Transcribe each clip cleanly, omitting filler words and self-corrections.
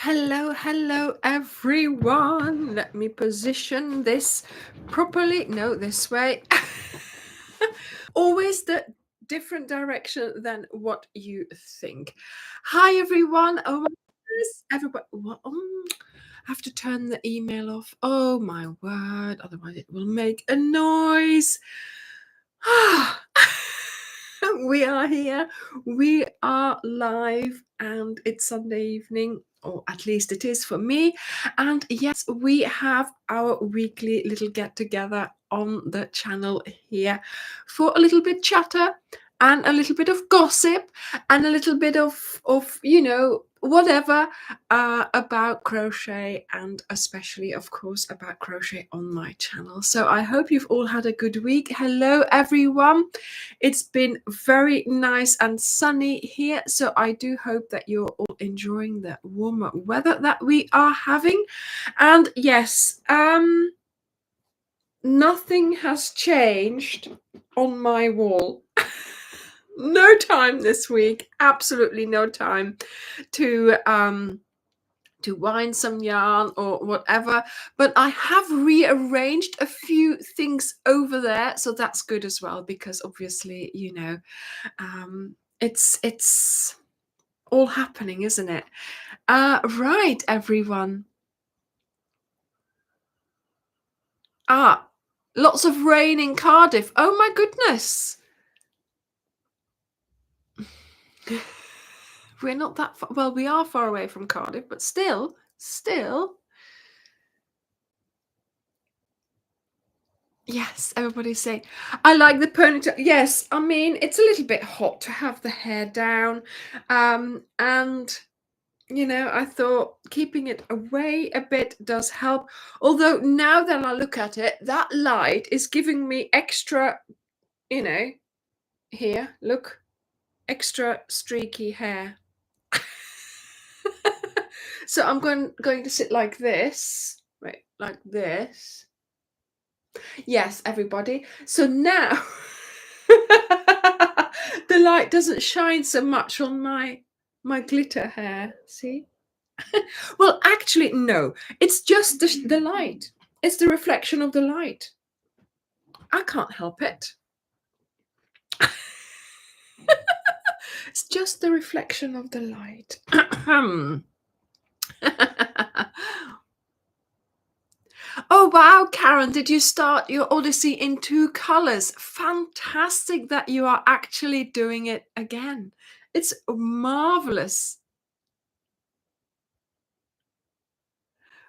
Hello, everyone. Let me position this properly. No, this way. Always the different direction than what you think. Hi, everyone. Oh my goodness. Everybody. What? I have to turn the email off. Oh, my word. Otherwise, it will make a noise. We are here. We are live, and it's Sunday evening, or at least it is for me. And yes, we have our weekly little get together on the channel here for a little bit chatter and a little bit of gossip and a little bit of whatever about crochet, and especially of course about crochet on my channel. So I hope you've all had a good week. Hello everyone. It's been very nice and sunny here, so I do hope that you're all enjoying the warmer weather that we are having. And yes, nothing has changed on my wall. No time this week, absolutely no time to wind some yarn or whatever, but I have rearranged a few things over there, so that's good as well, because obviously it's all happening, isn't it? Right, everyone. Lots of rain in Cardiff. Oh my goodness. We're not that far. Well, we are far away from Cardiff, but still. Yes, everybody's saying, I like the ponytail. Yes, I mean, it's a little bit hot to have the hair down. And, I thought keeping it away a bit does help. Although now that I look at it, that light is giving me extra, here, look, extra streaky hair. So I'm going to sit like this, right, like this. Yes, everybody. So now the light doesn't shine so much on my glitter hair. See? Well, actually, no. It's just the light. It's the reflection of the light. I can't help it. It's just the reflection of the light. Oh, wow, Karen, did you start your Odyssey in 2 colors? Fantastic that you are actually doing it again. It's marvelous.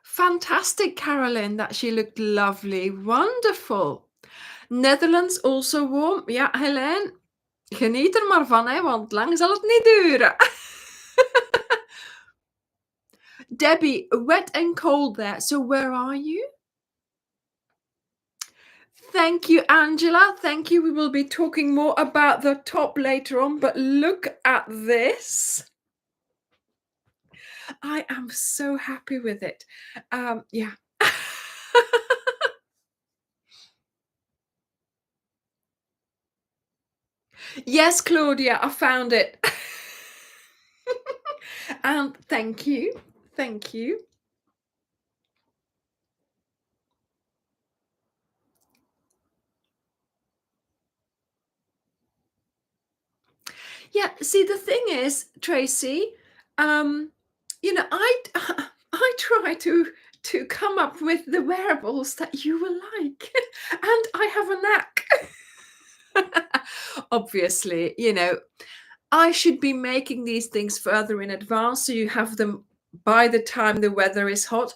Fantastic, Carolyn, that she looked lovely. Wonderful. Netherlands also warm. Ja, Helene, geniet er maar van, hè, want lang zal het niet duren. Debbie, wet and cold there. So where are you? Thank you, Angela. Thank you. We will be talking more about the top later on, but look at this. I am so happy with it. Yeah. Yes, Claudia, I found it. And thank you. Thank you. Yeah, see, the thing is, Tracy, I try to come up with the wearables that you will like, and I have a knack. Obviously, I should be making these things further in advance, so you have them by the time the weather is hot.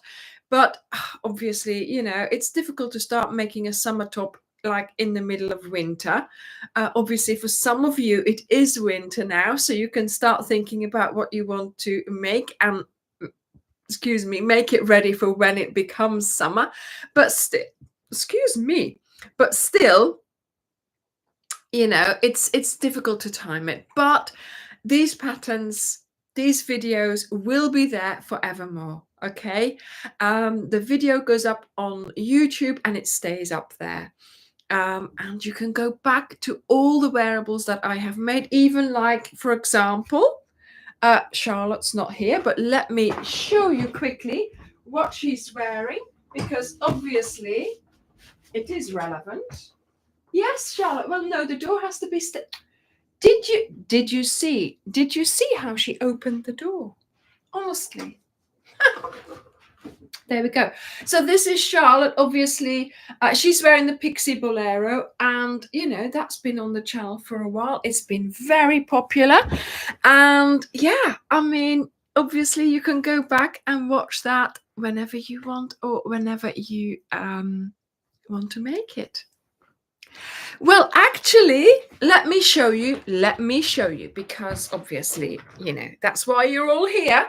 But obviously, it's difficult to start making a summer top like in the middle of winter. Obviously, for some of you, it is winter now, so you can start thinking about what you want to make and, make it ready for when it becomes summer. But still, it's difficult to time it. But these patterns, these videos will be there forevermore. Okay, the video goes up on YouTube and it stays up there. And you can go back to all the wearables that I have made, even like, for example, Charlotte's not here, but let me show you quickly what she's wearing, because obviously it is relevant. Yes, Charlotte. Well, no, the door has to be Did you see how she opened the door? Honestly. There we go. So this is Charlotte. Obviously, she's wearing the Pixie Bolero, and you know that's been on the channel for a while. It's been very popular, and yeah, I mean, obviously, you can go back and watch that whenever you want, or whenever you want to make it. Well, actually, let me show you, because obviously, you know, that's why you're all here.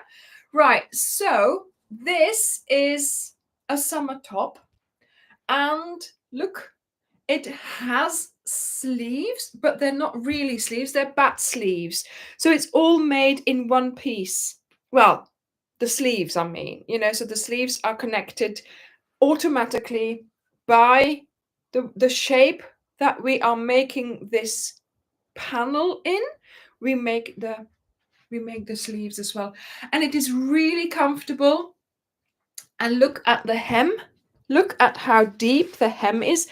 Right, so this is a summer top, and look, it has sleeves, but they're not really sleeves, they're bat sleeves. So it's all made in one piece. Well, the sleeves, I mean, you know, so the sleeves are connected automatically by the shape that we are making this panel in. We make the sleeves as well, and it is really comfortable. And look at the hem, look at how deep the hem is.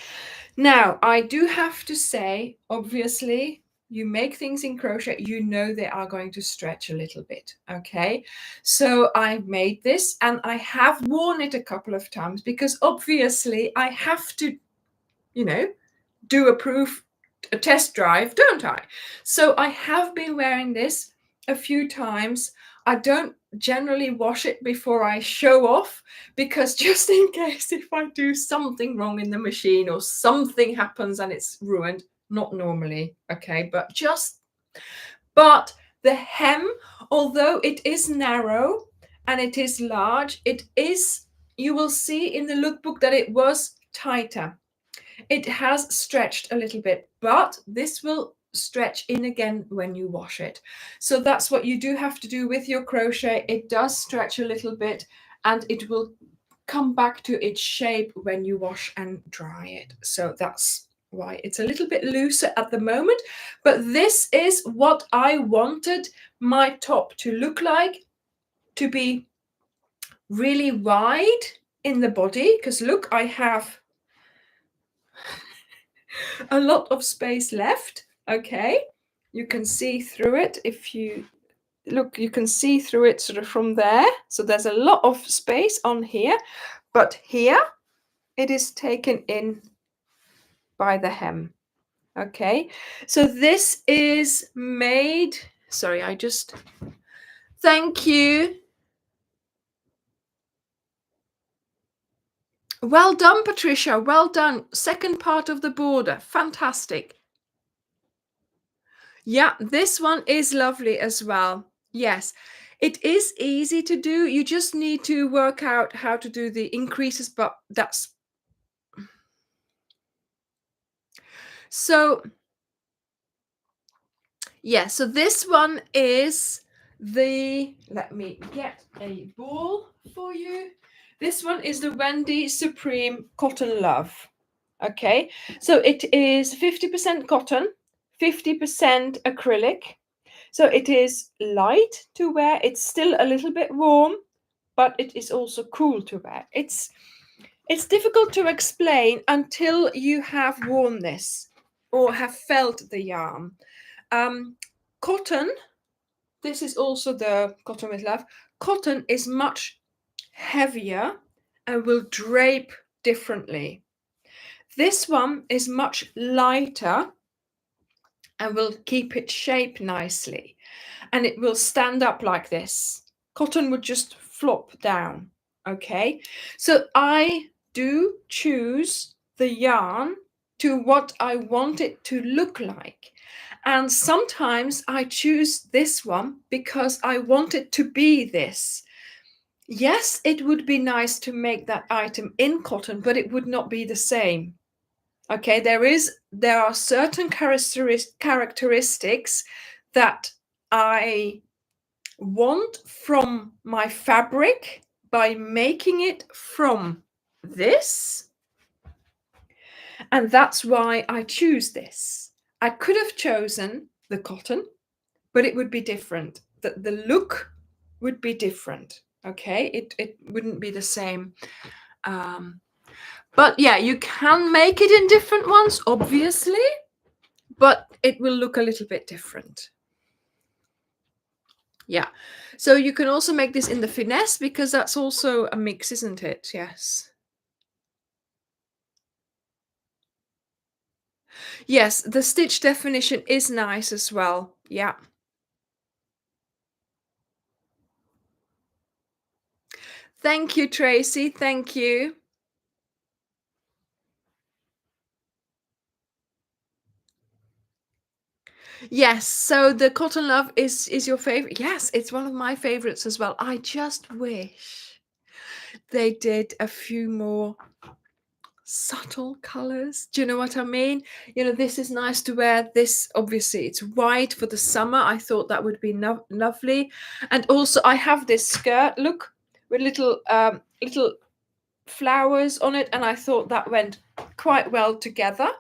Now I do have to say, obviously, you make things in crochet, you know they are going to stretch a little bit. Okay, so I made this and I have worn it a couple of times, because obviously I have to, you know, do a test drive, don't I? So I have been wearing this a few times. I don't generally wash it before I show off, because just in case if I do something wrong in the machine or something happens and it's ruined, not normally, okay, but the hem, although it is narrow and it is large, it is, you will see in the lookbook that it was tighter. It has stretched a little bit, but this will stretch in again when you wash it. So that's what you do have to do with your crochet. It does stretch a little bit and it will come back to its shape when you wash and dry it. So that's why it's a little bit looser at the moment, but this is what I wanted my top to look like, to be really wide in the body, because look, I have a lot of space left. Okay, you can see through it. If you look, you can see through it sort of from there. So there's a lot of space on here, but here it is taken in by the hem. Okay, so this is made, sorry, thank you. Well done, Patricia, well done. Second part of the border, fantastic. Yeah, this one is lovely as well. Yes, it is easy to do. You just need to work out how to do the increases, but that's so. Yeah, so this one is let me get a ball for you. This one is the Wendy Supreme Cotton Love. Okay, so it is 50% cotton, 50% acrylic. So it is light to wear. It's still a little bit warm, but it is also cool to wear. It's difficult to explain until you have worn this or have felt the yarn. Cotton, this is also the Cotton with Love. Cotton is much heavier and will drape differently. This one is much lighter and will keep its shape nicely. And it will stand up like this. Cotton would just flop down. Okay, so I do choose the yarn to what I want it to look like. And sometimes I choose this one because I want it to be this. Yes, it would be nice to make that item in cotton, but it would not be the same. Okay, there are certain characteristics that I want from my fabric by making it from this. And that's why I choose this. I could have chosen the cotton, but it would be different. the look would be different. Okay, it wouldn't be the same. But yeah, you can make it in different ones, obviously, but it will look a little bit different. Yeah, so you can also make this in the finesse, because that's also a mix, isn't it? Yes. Yes, the stitch definition is nice as well. Yeah. Thank you, Tracy. Thank you. Yes, so the Cotton Love is your favorite. Yes, it's one of my favorites as well. I just wish they did a few more subtle colors. Do you know what I mean? You know, this is nice to wear. This, obviously, it's white for the summer. I thought that would be lovely. And also, I have this skirt, look, with little flowers on it, and I thought that went quite well together.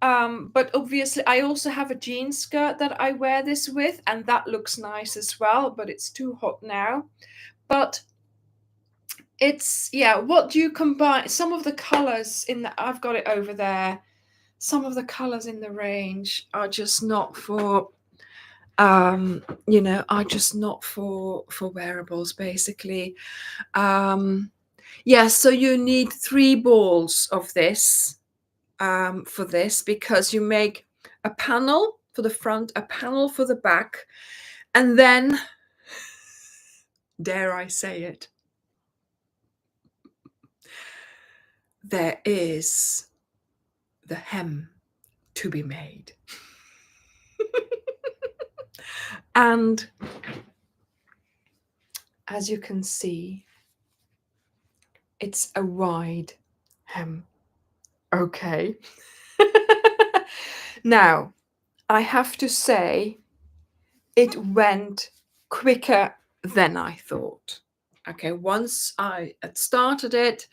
But obviously, I also have a jean skirt that I wear this with, and that looks nice as well, but it's too hot now. But it's, yeah, what do you combine? Some of the colors in the, I've got it over there. Some of the colors in the range are just not for, you know, are just not for wearables, basically. Yeah, so you need 3 balls of this. For this, because you make a panel for the front, a panel for the back, and then, dare I say it, there is the hem to be made. And as you can see, it's a wide hem. Okay. Now, I have to say, it went quicker than I thought. Okay, once I had started it,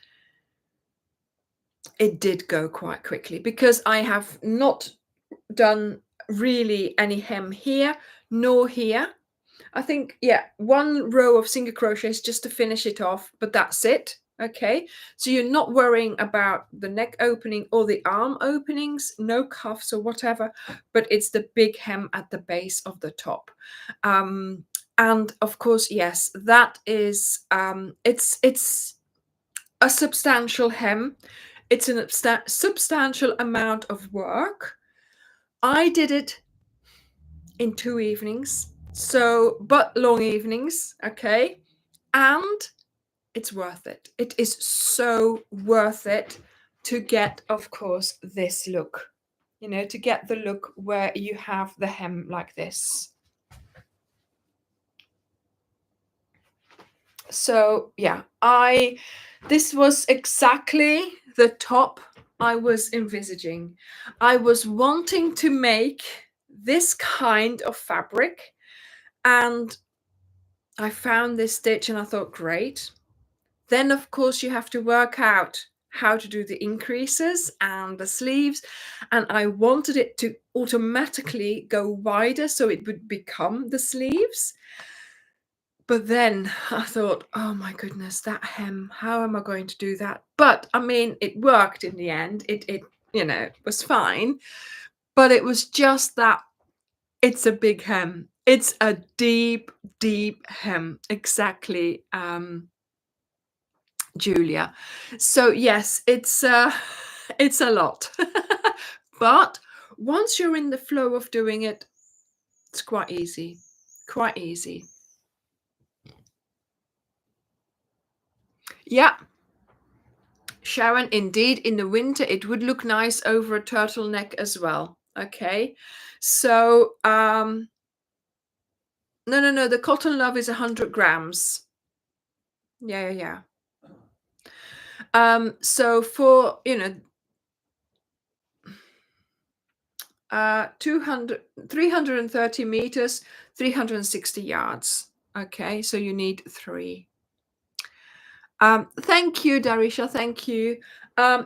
it did go quite quickly, because I have not done really any hem here nor here. I think, yeah, 1 row of single crochets just to finish it off, but that's it. Okay, so you're not worrying about the neck opening or the arm openings, no cuffs or whatever, but it's the big hem at the base of the top. And of course, yes, that is, it's a substantial hem. It's a substantial amount of work. I did it in 2 evenings, so, but long evenings, okay? And it's worth it. It is so worth it to get, of course, this look. You know, to get the look where you have the hem like this. So, yeah, this was exactly the top I was envisaging. I was wanting to make this kind of fabric, and I found this stitch and I thought, great. Then, of course, you have to work out how to do the increases and the sleeves, and I wanted it to automatically go wider so it would become the sleeves. But then I thought, oh my goodness, that hem, how am I going to do that? But I mean, it worked in the end. It you know, was fine. But it was just that it's a big hem. It's a deep, deep hem. Exactly, Julia. So yes, it's it's a lot. But once you're in the flow of doing it, it's quite easy. Quite easy. Yeah. Sharon, indeed, in the winter, it would look nice over a turtleneck as well. Okay. So, no, the Cotton Love is 100 grams. Yeah. So for, you know, 330 meters, 360 yards. Okay. So you need 3. Thank you, Darisha. Thank you.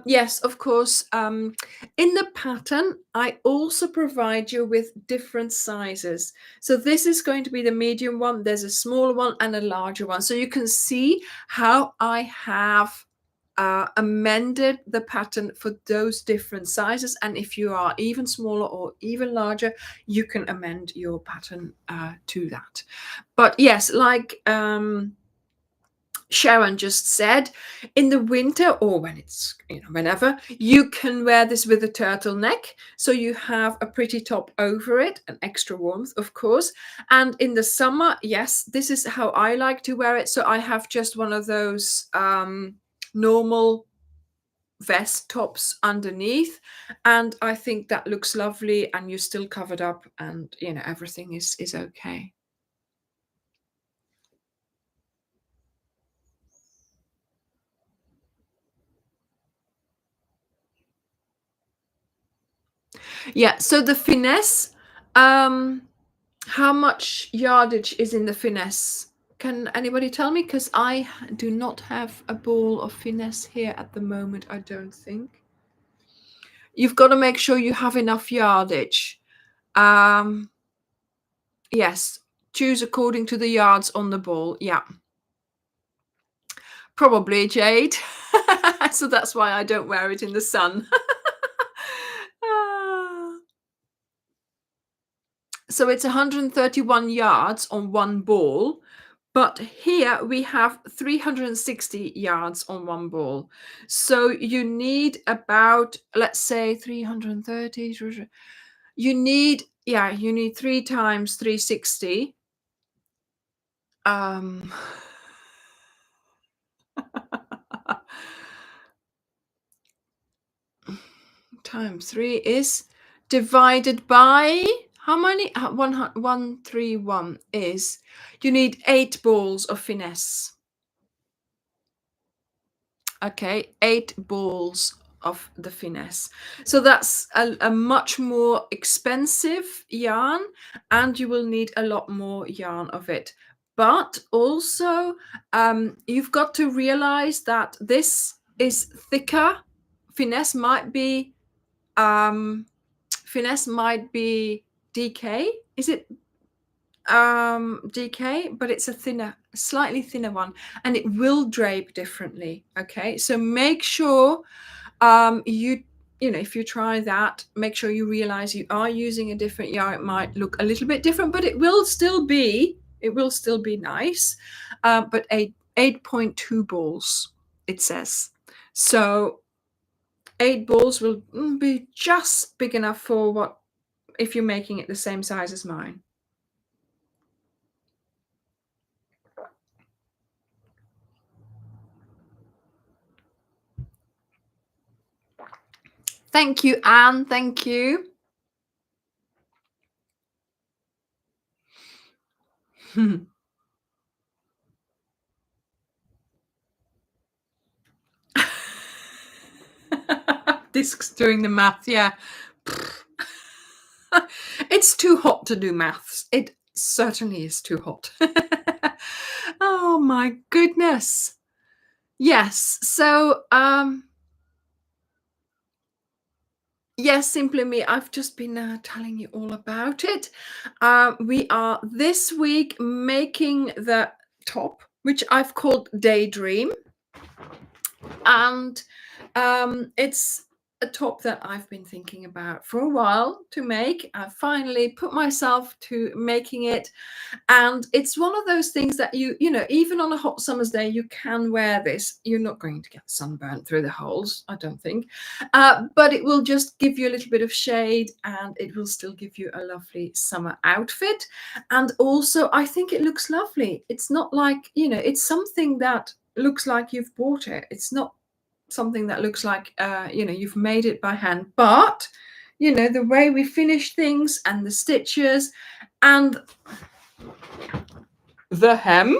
Yes, of course. In the pattern, I also provide you with different sizes. So this is going to be the medium one. There's a smaller one and a larger one. So you can see how I have amended the pattern for those different sizes. And if you are even smaller or even larger, you can amend your pattern to that. But yes, like Sharon just said, in the winter or when it's, whenever, you can wear this with a turtleneck. So you have a pretty top over it, an extra warmth, of course. And in the summer, yes, this is how I like to wear it. So I have just one of those normal vest tops underneath. And I think that looks lovely and you're still covered up and, everything is okay. Yeah, so the finesse, how much yardage is in the finesse? Can anybody tell me? Because I do not have a ball of finesse here at the moment, I don't think. You've got to make sure you have enough yardage. Yes, choose according to the yards on the ball. Yeah. Probably, Jade. So that's why I don't wear it in the sun. Ah. So it's 131 yards on one ball, but here we have 360 yards on one ball. So you need about, let's say 330. You need 3 times 360. Times 3 is divided by how many? 131 is, you need 8 balls of finesse. Okay, 8 balls of the finesse. So that's a much more expensive yarn, and you will need a lot more yarn of it. But also, you've got to realize that this is thicker. Finesse might be DK. Is it DK? But it's a slightly thinner one, and it will drape differently. Okay, so make sure if you try that, make sure you realize you are using a different yarn. It might look a little bit different, but it will still be nice. But 8.2 balls, it says. So 8 balls will be just big enough for what if you're making it the same size as mine. Thank you, Anne. Thank you. Discs doing the math, yeah. It's too hot to do maths. It certainly is too hot. Oh my goodness. Yes. So yes, Simply Me. I've just been telling you all about it. We are this week making the top, which I've called Daydream. And it's a top that I've been thinking about for a while to make. I finally put myself to making it, and it's one of those things that even on a hot summer's day you can wear this. You're not going to get sunburnt through the holes, I don't think, but it will just give you a little bit of shade, and it will still give you a lovely summer outfit. And also I think it looks lovely. It's not like, it's something that looks like you've bought it. It's not something that looks like you've made it by hand, but the way we finish things and the stitches and the hem,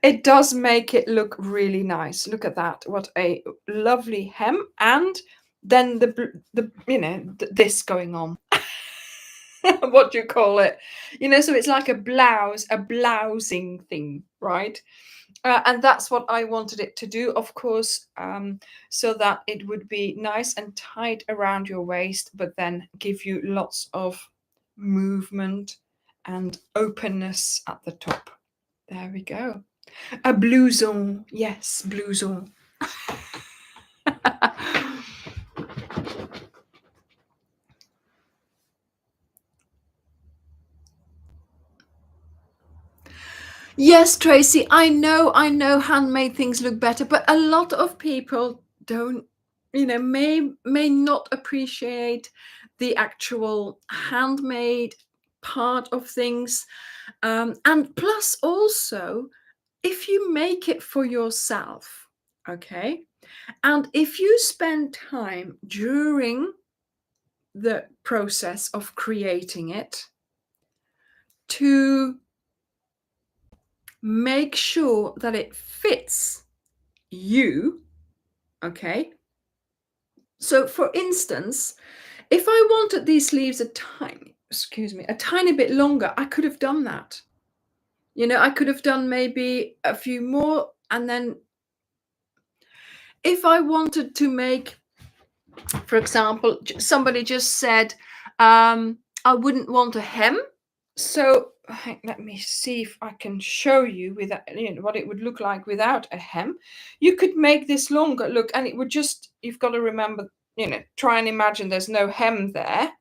it does make it look really nice. Look at that, what a lovely hem. And then this going on. What do you call it? So it's like a blousing thing, right? And that's what I wanted it to do, of course, so that it would be nice and tight around your waist, but then give you lots of movement and openness at the top. There we go. A blouson. Yes, blouson. Yes, Tracy, I know handmade things look better, but a lot of people don't, may not appreciate the actual handmade part of things. And plus also, if you make it for yourself, okay, and if you spend time during the process of creating it to make sure that it fits you, okay? So for instance, if I wanted these sleeves a tiny bit longer, I could have done that. I could have done maybe a few more, and then if I wanted to make, for example, somebody just said, I wouldn't want a hem. So let me see if I can show you without, what it would look like without a hem. You could make this longer, look, and it would just, you've got to remember, try and imagine there's no hem there.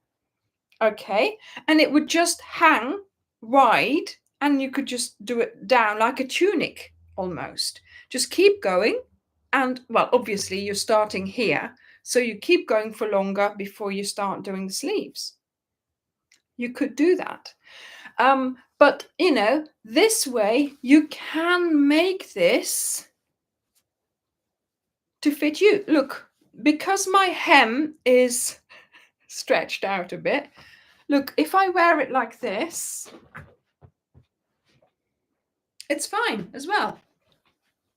Okay. And it would just hang wide, and you could just do it down like a tunic almost. Just keep going. And well, obviously you're starting here. So you keep going for longer before you start doing the sleeves. You could do that. But this way you can make this to fit you. Look, because my hem is stretched out a bit, look, if I wear it like this, it's fine as well.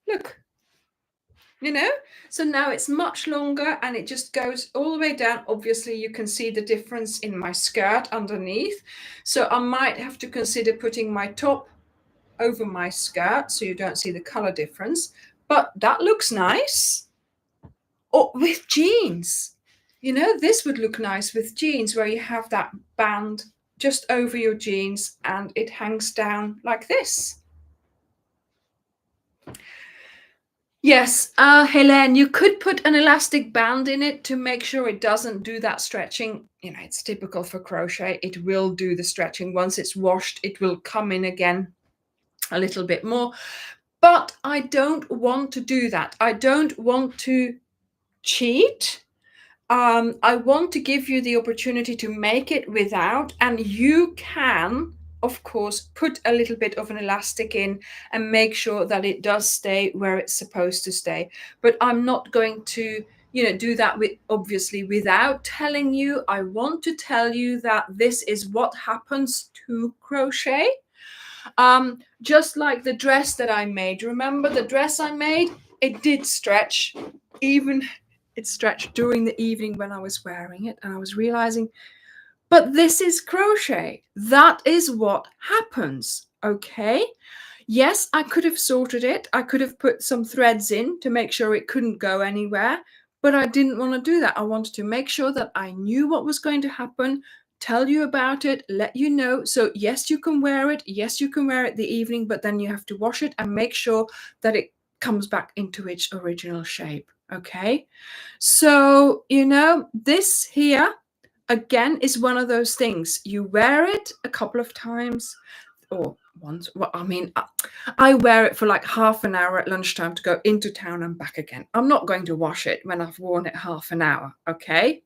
Look, so now it's much longer and it just goes all the way down. Obviously you can see the difference in my skirt underneath, so I might have to consider putting my top over my skirt so you don't see the color difference, but that looks nice. Or with jeans, this would look nice with jeans, where you have that band just over your jeans and it hangs down like this. Yes, Helene, you could put an elastic band in it to make sure it doesn't do that stretching. It's typical for crochet. It will do the stretching. Once it's washed, it will come in again a little bit more. But I don't want to do that. I don't want to cheat. I want to give you the opportunity to make it without, and you can, of course, put a little bit of an elastic in and make sure that it does stay where it's supposed to stay. But I'm not going to, do that obviously without telling you. I want to tell you that this is what happens to crochet. Just like the dress that I made. Remember the dress I made? It did stretch, even it stretched during the evening when I was wearing it, and I was realizing, but this is crochet. That is what happens. Okay. Yes, I could have sorted it. I could have put some threads in to make sure it couldn't go anywhere, but I didn't want to do that. I wanted to make sure that I knew what was going to happen, tell you about it, let you know. So yes, you can wear it. Yes, you can wear it the evening, but then you have to wash it and make sure that it comes back into its original shape. Okay. So, this here again is one of those things. You wear it a couple of times or once. Well, I wear it for like half an hour at lunchtime to go into town and back again. I'm not going to wash it when I've worn it half an hour. Okay.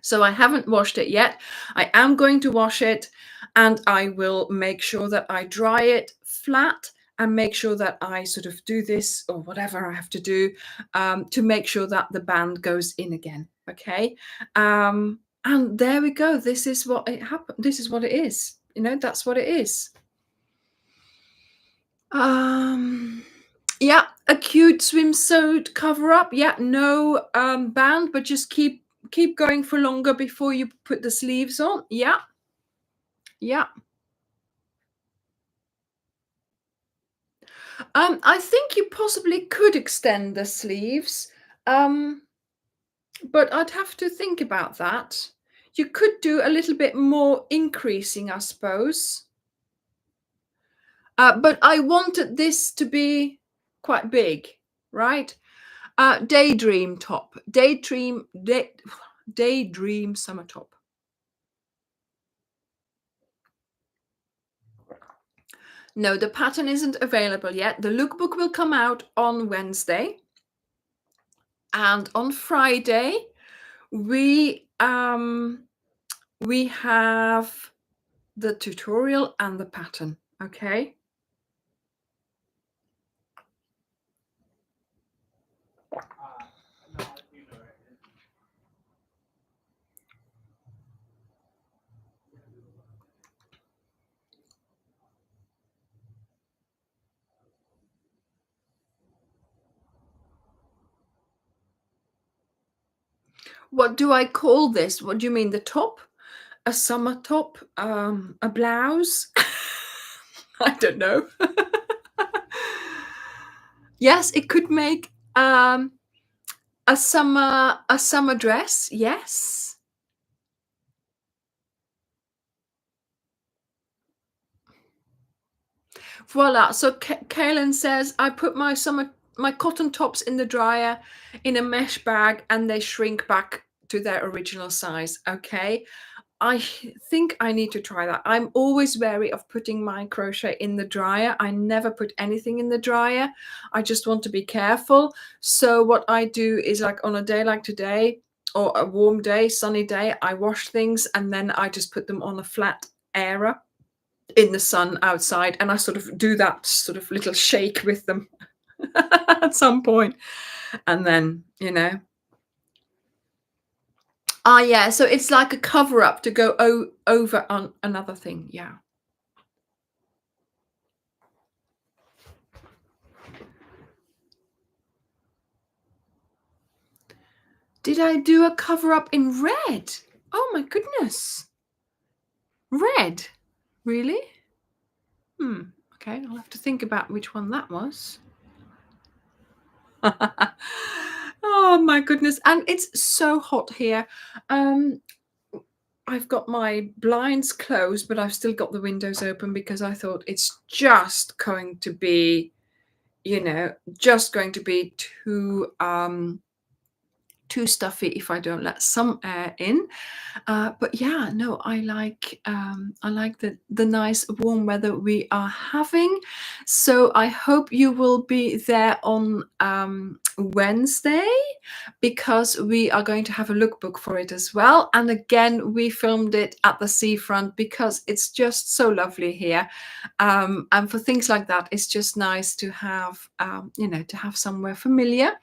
So I haven't washed it yet. I am going to wash it, and I will make sure that I dry it flat and make sure that I sort of do this or whatever I have to do to make sure that the band goes in again. Okay. And there we go. This is what it happened. This is what it is. That's what it is. Yeah, a cute swimsuit cover up. Yeah, no band, but just keep going for longer before you put the sleeves on. Yeah. Yeah. I think you possibly could extend the sleeves, um, but I'd have to think about that. You could do a little bit more increasing, I suppose. But I wanted this to be quite big, right? Daydream top, daydream summer top. No, the pattern isn't available yet. The lookbook will come out on Wednesday, and on Friday we have the tutorial and the pattern. Okay. What do I call this? What do you mean, the top? A summer top? A blouse? I don't know. Yes, it could make a summer dress. Yes. Voila. So Kaylin says, I put my cotton tops in the dryer in a mesh bag and they shrink back to their original size. Okay. I think I need to try that. I'm always wary of putting my crochet in the dryer. I never put anything in the dryer. I just want to be careful. So what I do is, like, on a day like today, or a warm day, sunny day, I wash things and then I just put them on a flat airer in the sun outside, and I sort of do that sort of little shake with them at some point, and then, yeah, so it's like a cover up to go over on another thing. Yeah. Did I do a cover up in red? Oh my goodness. Red? Really? Okay, I'll have to think about which one that was. Oh my goodness. And it's so hot here. I've got my blinds closed, but I've still got the windows open because I thought it's just going to be, just going to be too stuffy if I don't let some air in. But yeah, no, I like the nice warm weather we are having. So I hope you will be there on Wednesday, because we are going to have a lookbook for it as well. And again, we filmed it at the seafront because it's just so lovely here. And for things like that, it's just nice to have, to have somewhere familiar.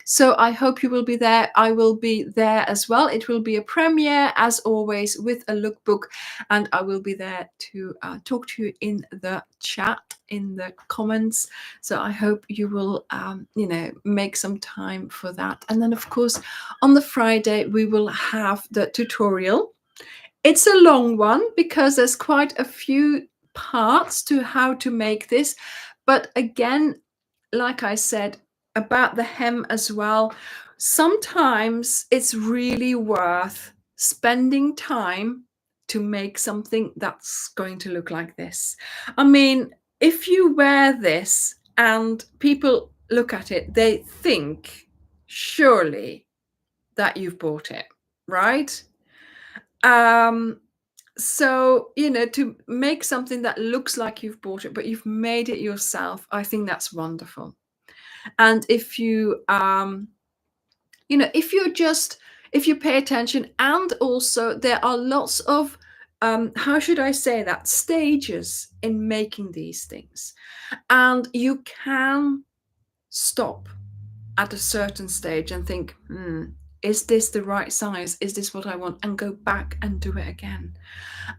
So I hope you will be there. I will be there as well. It will be a premiere, as always, with a lookbook, and I will be there to talk to you in the chat, in the comments. So I hope you will, make some time for that. And then, of course, on the Friday, we will have the tutorial. It's a long one because there's quite a few parts to how to make this. But again, like I said about the hem as well, sometimes it's really worth spending time to make something that's going to look like this. I mean, if you wear this and people look at it, they think surely that you've bought it, right? So, to make something that looks like you've bought it, but you've made it yourself, I think that's wonderful. And if you if you pay attention, and also there are lots of how should I say that, stages in making these things, and you can stop at a certain stage and think, is this the right size, is this what I want, and go back and do it again.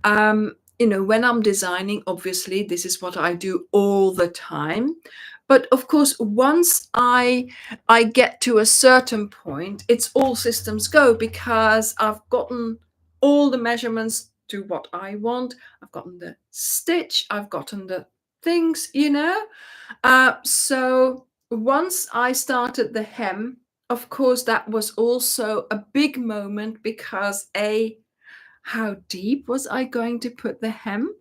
When I'm designing, obviously this is what I do all the time. But of course, once I get to a certain point, it's all systems go, because I've gotten all the measurements to what I want. I've gotten the stitch, I've gotten the things, so once I started the hem, of course, that was also a big moment because A, how deep was I going to put the hem?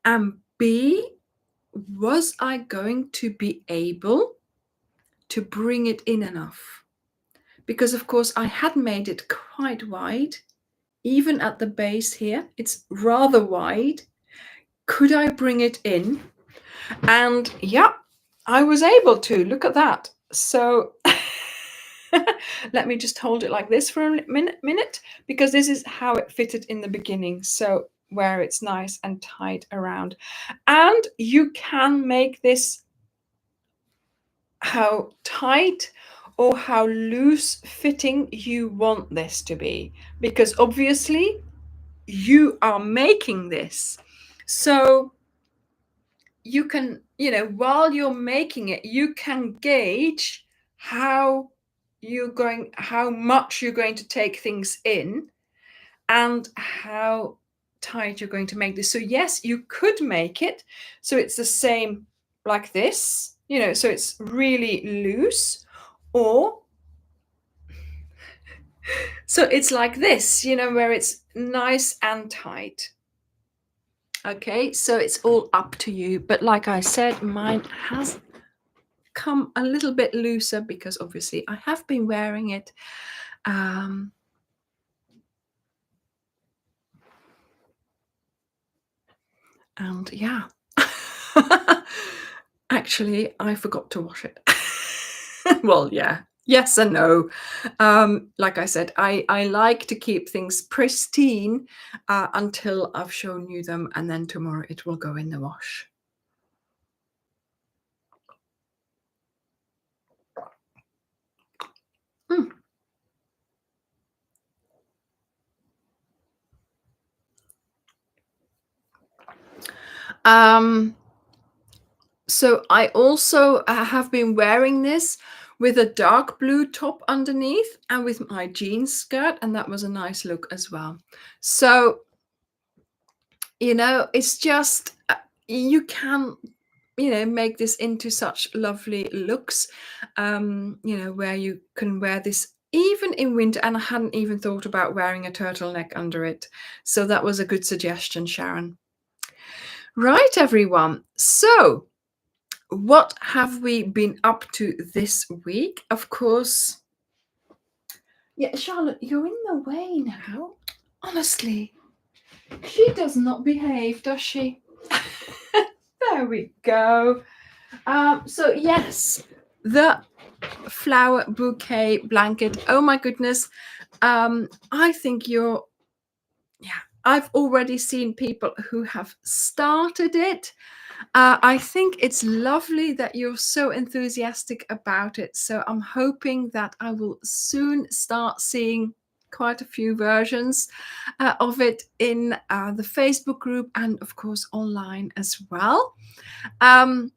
And B, was I going to be able to bring it in enough? Because, of course, I had made it quite wide. Even at the base here, it's rather wide. Could I bring it in? And yeah, I was able to. Look at that. So let me just hold it like this for a minute, because this is how it fitted in the beginning. So where it's nice and tight around. And you can make this how tight or how loose fitting you want this to be, because obviously you are making this. So you can, while you're making it, you can gauge how much you're going to take things in and how tight you're going to make this. So yes, you could make it so it's the same like this, so it's really loose, or so it's like this, where it's nice and tight. Okay, so it's all up to you. But like I said, mine has come a little bit looser because obviously I have been wearing it. And yeah, actually, I forgot to wash it. Well, yeah. Yes and no. Like I said, I like to keep things pristine until I've shown you them, and then tomorrow it will go in the wash. Mm. So I also have been wearing this with a dark blue top underneath and with my jeans skirt, and that was a nice look as well. So, it's just, you can, make this into such lovely looks, where you can wear this even in winter. And I hadn't even thought about wearing a turtleneck under it. So that was a good suggestion, Sharon. Right, everyone. So what have we been up to this week? Of course. Yeah, Charlotte, you're in the way now. Honestly, she does not behave, does she? There we go. So yes, the flower bouquet blanket. Oh my goodness. I think I've already seen people who have started it. I think it's lovely that you're so enthusiastic about it. So I'm hoping that I will soon start seeing quite a few versions of it in the Facebook group, and of course online as well. And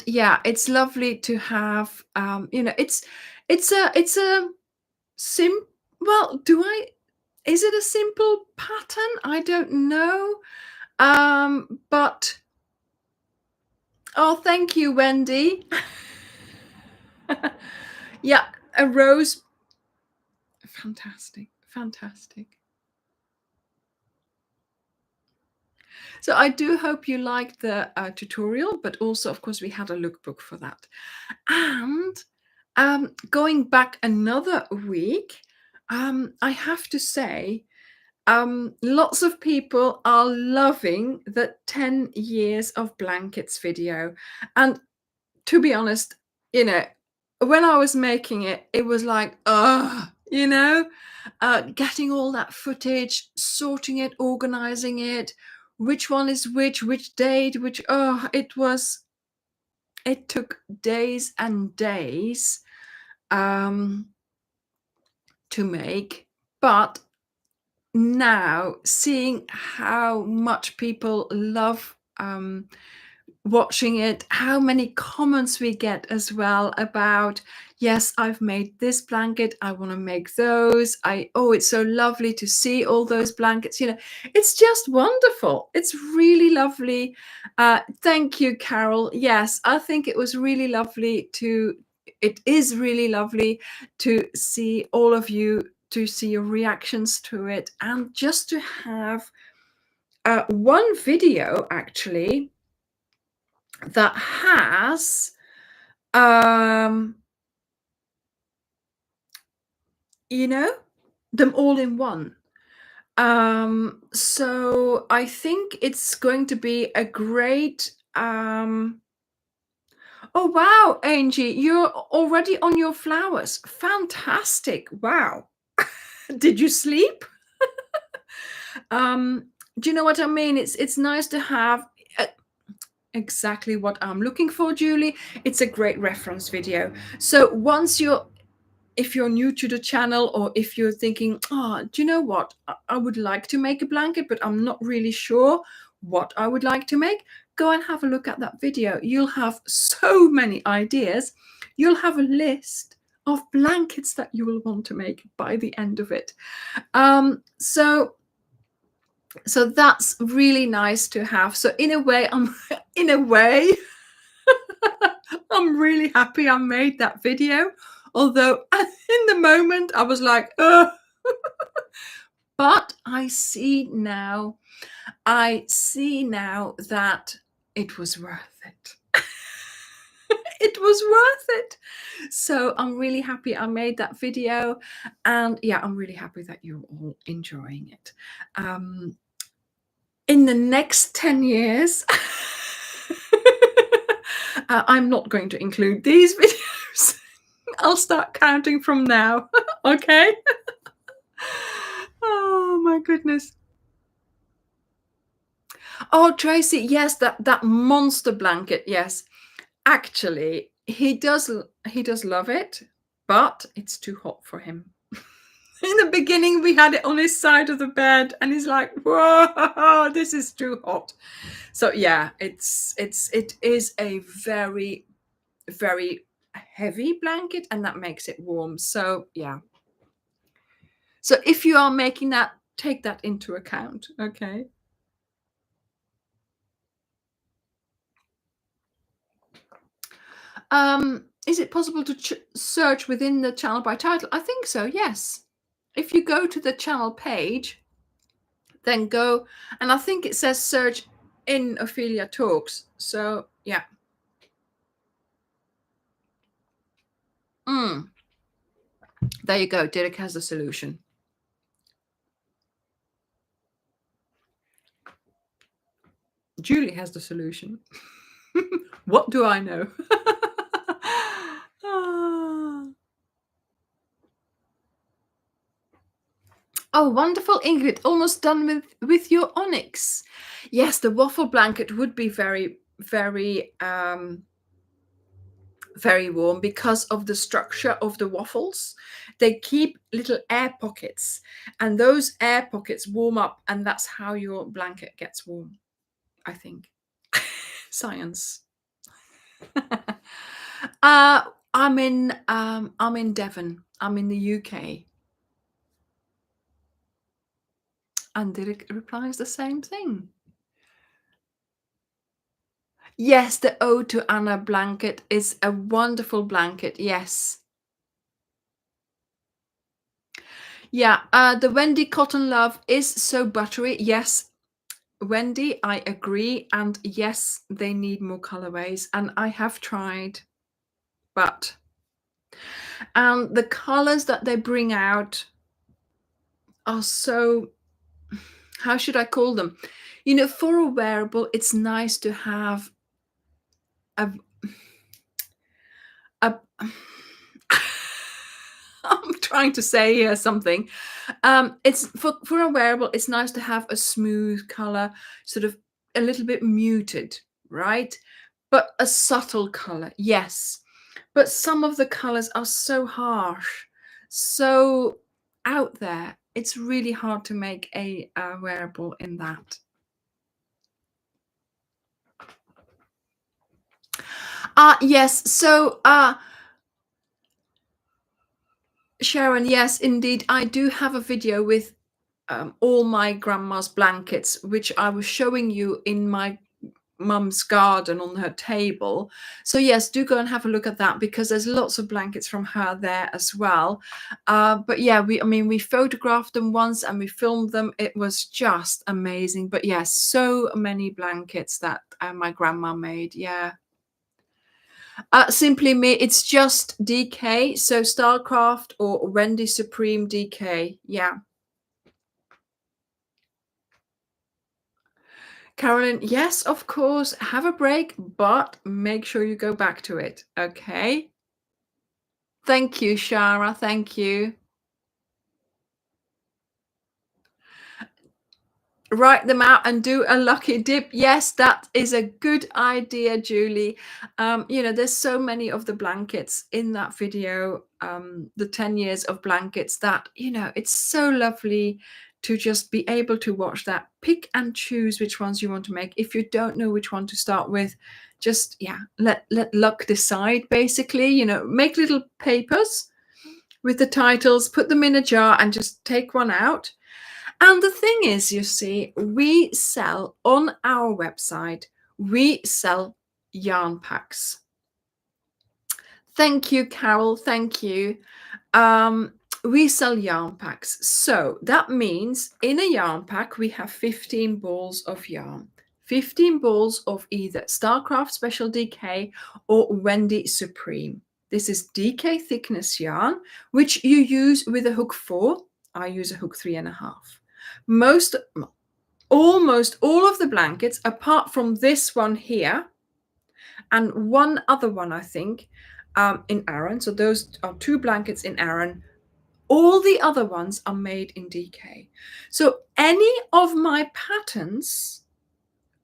yeah, it's lovely to have. It's a well, is it a simple pattern? I don't know. But oh, thank you, Wendy. Yeah, a rose. Fantastic. So I do hope you liked the tutorial, but also, of course, we had a lookbook for that. And going back another week, I have to say, lots of people are loving the 10 years of blankets video. And to be honest, when I was making it, it was like, getting all that footage, sorting it, organizing it, which one is which date, it took days and days to make. But now seeing how much people love watching it, how many comments we get as well about Yes, I've made this blanket. I want to make those. Oh, it's so lovely to see all those blankets. It's just wonderful. It's really lovely. Thank you, Carol. Yes, I think it was really lovely it is really lovely to see all of you, to see your reactions to it, and just to have one video actually that has you know them all in one. So I think it's going to be a great oh wow, Angie, you're already on your flowers. Fantastic. Wow. Did you sleep? Do you know what I mean? It's nice to have exactly what I'm looking for, Julie. It's a great reference video. So if you're new to the channel, or if you're thinking, oh, do you know what? I would like to make a blanket, but I'm not really sure what I would like to make. Go and have a look at that video. You'll have so many ideas. You'll have a list of blankets that you will want to make by the end of it. So that's really nice to have. So in a way, in a way, I'm really happy I made that video. Although in the moment I was like, ugh. But I see now that it was worth it. It was worth it. So I'm really happy I made that video. And yeah, I'm really happy that you're all enjoying it. In the next 10 years, I'm not going to include these videos. I'll start counting from now. Okay? Oh my goodness. Oh, Tracy, yes, that monster blanket. Yes. Actually, he does love it, but it's too hot for him. In the beginning, we had it on his side of the bed, and he's like, "Whoa, this is too hot." So yeah, it is a very, very heavy blanket, and that makes it warm. So yeah. So if you are making that, take that into account. Okay. Is it possible to search within the channel by title? I think so, yes. If you go to the channel page, then go, and I think it says search in Ophelia Talks. So, yeah. There you go. Derek has the solution. Julie has the solution. What do I know? Oh, wonderful, Ingrid. Almost done with your onyx. Yes, the waffle blanket would be very, very, very warm because of the structure of the waffles. They keep little air pockets, and those air pockets warm up, and that's how your blanket gets warm, I think. Science. I'm in Devon. I'm in the UK. And Dirk replies the same thing. Yes, the Ode to Anna blanket is a wonderful blanket. Yes. Yeah, the Wendy Cotton Love is so buttery. Yes, Wendy, I agree. And yes, they need more colorways. And I have tried, and the colors that they bring out are so, how should I call them? For a wearable, it's nice to have a I'm trying to say here something. It's for a wearable, it's nice to have a smooth color, sort of a little bit muted, right? But a subtle color, yes. But some of the colors are so harsh, so out there. It's really hard to make a wearable in that. Yes. So Sharon, yes, indeed. I do have a video with all my grandma's blankets, which I was showing you in my mum's garden on her table. So yes, do go and have a look at that, because there's lots of blankets from her there as well. But yeah, I mean, we photographed them once and we filmed them. It was just amazing. But yes, so many blankets that my grandma made. Yeah. Simply me, it's just DK, so Starcraft or Wendy Supreme DK. Yeah. Carolyn, yes, of course, have a break, but make sure you go back to it. Okay. Thank you, Shara. Thank you. Write them out and do a lucky dip. Yes, that is a good idea, Julie. There's so many of the blankets in that video, the 10 years of blankets, that, it's so lovely to just be able to watch that, pick and choose which ones you want to make. If you don't know which one to start with, just, let luck decide, basically. Make little papers with the titles, put them in a jar and just take one out. And the thing is, you see, we sell on our website, we sell yarn packs. Thank you, Carol. Thank you. We sell yarn packs. So that means in a yarn pack, we have 15 balls of yarn. 15 balls of either Starcraft Special DK or Wendy Supreme. This is DK thickness yarn, which you use with a hook 4. I use a hook 3.5. Almost all of the blankets, apart from this one here and one other one, I think, in Aran. So those are 2 blankets in Aran. All the other ones are made in DK. So any of my patterns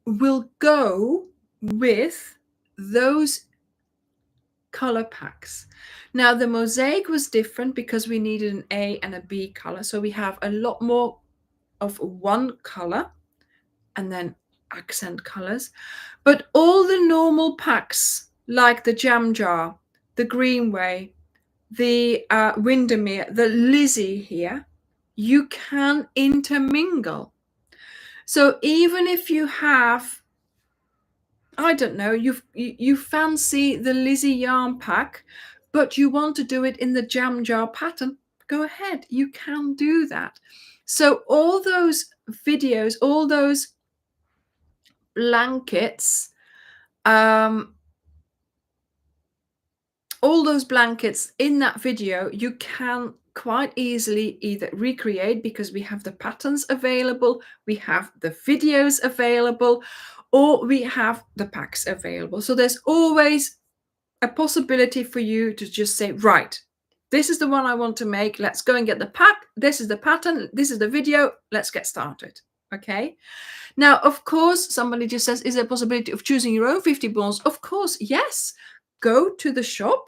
will go with those color packs. Now the mosaic was different because we needed an A and a B color. So we have a lot more of one color and then accent colors. But all the normal packs, like the Jam Jar, the Greenway, the Windermere, the Lizzie here, you can intermingle. So even if you have, I don't know, you fancy the Lizzie yarn pack, but you want to do it in the Jam Jar pattern, go ahead, you can do that. So all those videos, all those blankets, all those blankets in that video, you can quite easily either recreate, because we have the patterns available, we have the videos available, or we have the packs available. So there's always a possibility for you to just say, right, this is the one I want to make. Let's go and get the pack. This is the pattern. This is the video. Let's get started. Okay. Now, of course, somebody just says, is there a possibility of choosing your own 50 balls? Of course, yes. Go to the shop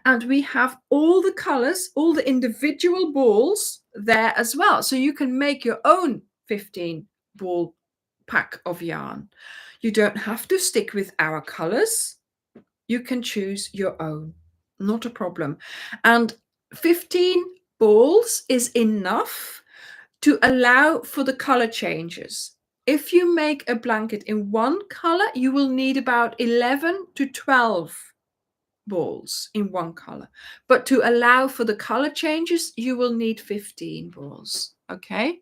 and we have all the colors, all the individual balls there as well. So you can make your own 15 ball pack of yarn. You don't have to stick with our colors. You can choose your own, not a problem. And 15 balls is enough to allow for the color changes. If you make a blanket in one color, you will need about 11 to 12 balls in one color. But to allow for the color changes, you will need 15 balls. Okay.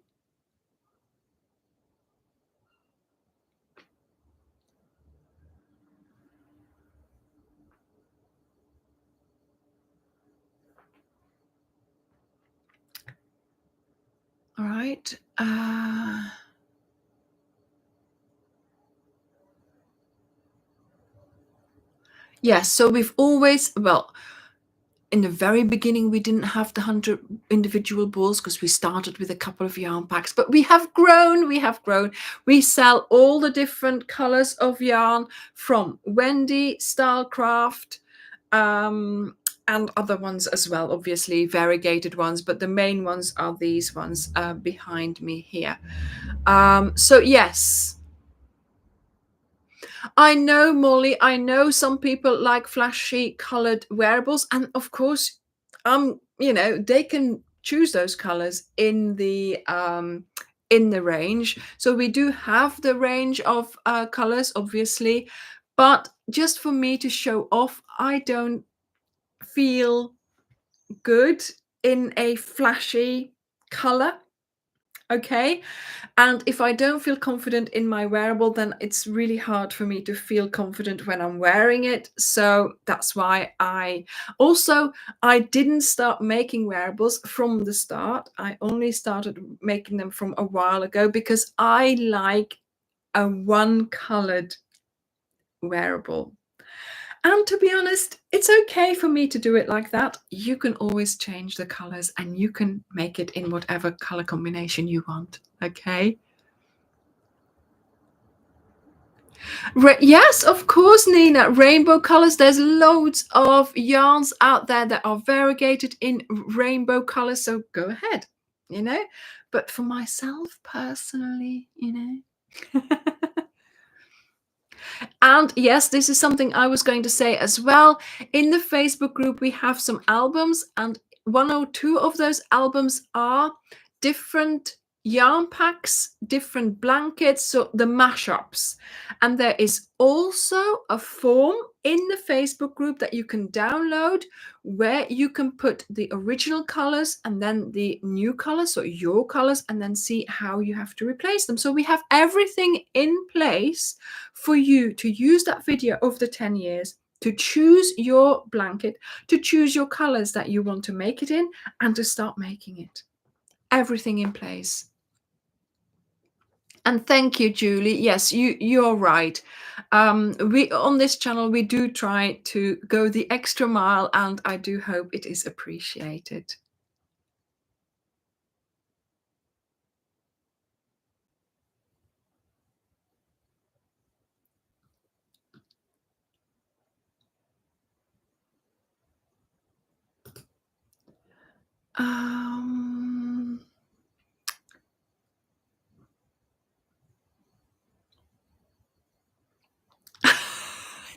All right. Yes, so we've always, well, in the very beginning, we didn't have the 100 individual balls because we started with a couple of yarn packs, but we have grown. We sell all the different colors of yarn from Wendy, Stylecraft, and other ones as well, obviously variegated ones, but the main ones are these ones behind me here. So yes, I know, Molly, I know some people like flashy colored wearables, and of course I'm they can choose those colors in the range. So we do have the range of colors, obviously, but just for me to show off, I don't feel good in a flashy color. Okay. And if I don't feel confident in my wearable, then it's really hard for me to feel confident when I'm wearing it. So that's why I didn't start making wearables from the start. I only started making them from a while ago because I like a one-colored wearable. And to be honest, it's okay for me to do it like that. You can always change the colors and you can make it in whatever color combination you want. Okay. Yes, of course, Nina. Rainbow colors. There's loads of yarns out there that are variegated in rainbow colors. So go ahead, But for myself personally, And yes, this is something I was going to say as well. In the Facebook group, we have some albums, and one or two of those albums are different yarn packs, different blankets, so the mashups. And there is also a form in the Facebook group that you can download where you can put the original colors and then the new colors, so your colors, and then see how you have to replace them. So we have everything in place for you to use that video over the 10 years, to choose your blanket, to choose your colors that you want to make it in, and to start making it. Everything in place. And thank you, Julie. Yes, you're right. We on this channel, we do try to go the extra mile, and I do hope it is appreciated.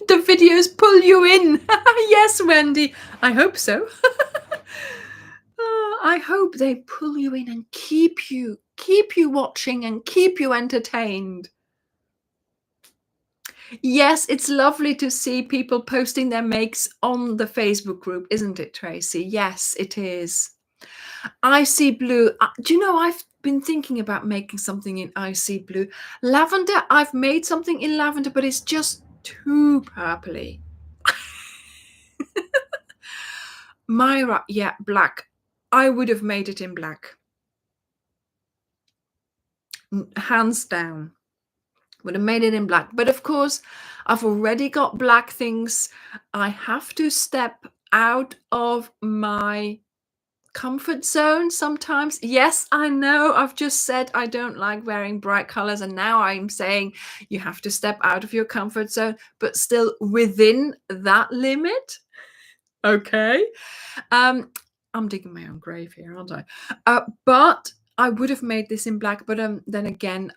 The videos pull you in. Yes, Wendy. I hope so. I hope they pull you in and keep you watching and keep you entertained. Yes, it's lovely to see people posting their makes on the Facebook group, isn't it, Tracy? Yes, it is. Icy blue. Do you know, I've been thinking about making something in icy blue. Lavender, I've made something in lavender, but it's just too purpley. Myra, yeah, black. I would have made it in black. Hands down. Would have made it in black. But of course, I've already got black things. I have to step out of my comfort zone sometimes. Yes, I know. I've just said I don't like wearing bright colors, and now I'm saying you have to step out of your comfort zone, but still within that limit. Okay. I'm digging my own grave here, aren't I? But I would have made this in black, but then again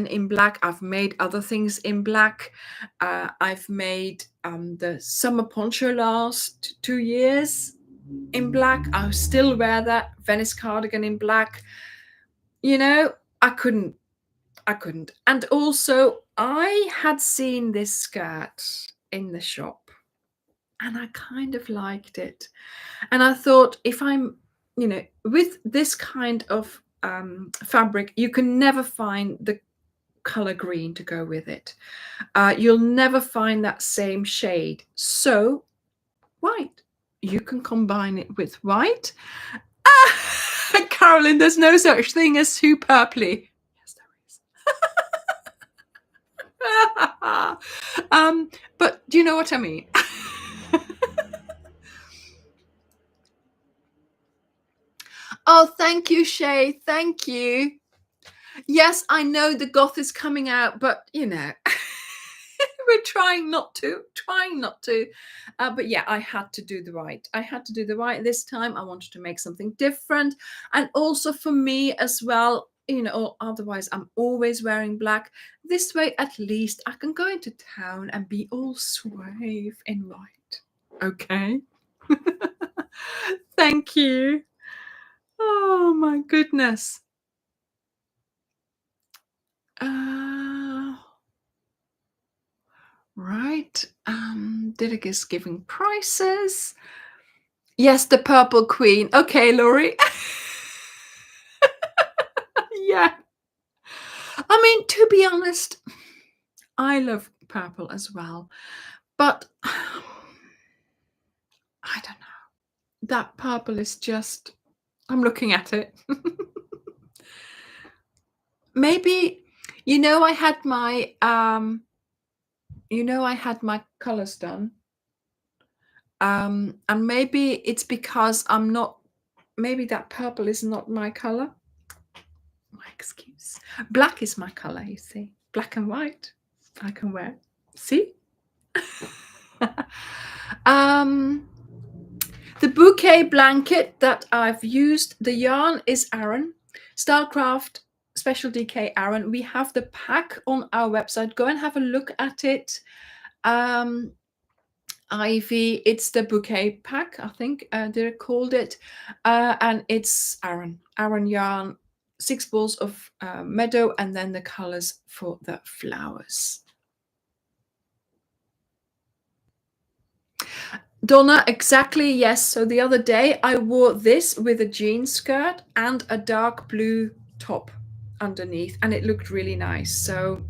in black. I've made other things in black. I've made the summer poncho last 2 years in black. I still wear that Venice cardigan in black. I couldn't. And also, I had seen this skirt in the shop and I kind of liked it. And I thought, if I'm, with this kind of fabric, you can never find the color green to go with it. You'll never find that same shade. So white, you can combine it with white. Carolyn, there's no such thing as too purpley. Yes, there is. But do you know what I mean? Oh, thank you, Shay. Thank you. Yes, I know the goth is coming out, but we're trying not to. But yeah, I had to do the right. I had to do the right this time. I wanted to make something different. And also for me as well, otherwise I'm always wearing black. This way, at least I can go into town and be all suave in white. Okay. Thank you. Oh my goodness. Uh, right. Did is giving prices. Yes, the Purple Queen. Okay, Laurie. Yeah. I mean, to be honest, I love purple as well, but I don't know. That purple is just. I'm looking at it. Maybe, I had my colors done. And maybe it's because I'm not. Maybe that purple is not my color. My excuse. Black is my color. You see, black and white. I can wear. See. um, the bouquet blanket that I've used. The yarn is Aran. Stylecraft Special DK Aran. We have the pack on our website. Go and have a look at it. Ivy, it's the bouquet pack, I think they called it, and it's Aran yarn, 6 balls of meadow, and then the colors for the flowers. Donna, exactly, yes. So the other day I wore this with a jean skirt and a dark blue top underneath, and it looked really nice. So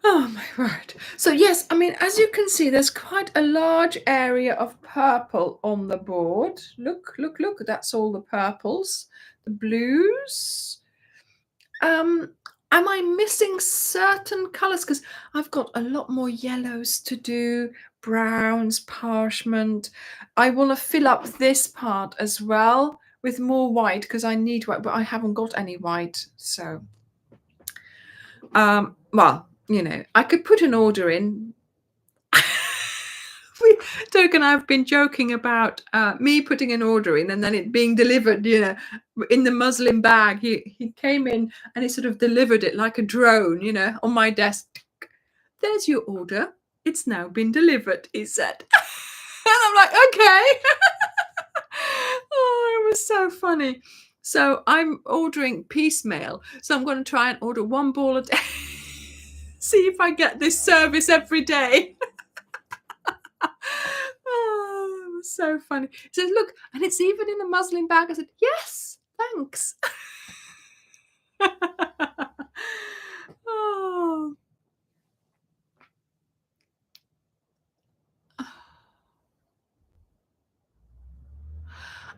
oh my word. So yes, I mean, as you can see, there's quite a large area of purple on the board. Look, look, look. That's all the purples, the blues. Am I missing certain colors? Because I've got a lot more yellows to do, browns, parchment. I want to fill up this part as well with more white because I need white, but I haven't got any white. So well, I could put an order in. Doug and I have been joking about me putting an order in and then it being delivered, in the muslin bag. He came in and he sort of delivered it like a drone, on my desk. There's your order. It's now been delivered, he said. And I'm like, okay. Oh, it was so funny. So I'm ordering piecemeal. So I'm going to try and order 1 ball a day. See if I get this service every day. Oh, it was so funny. He said, look, and it's even in a muslin bag. I said, yes, thanks. Oh.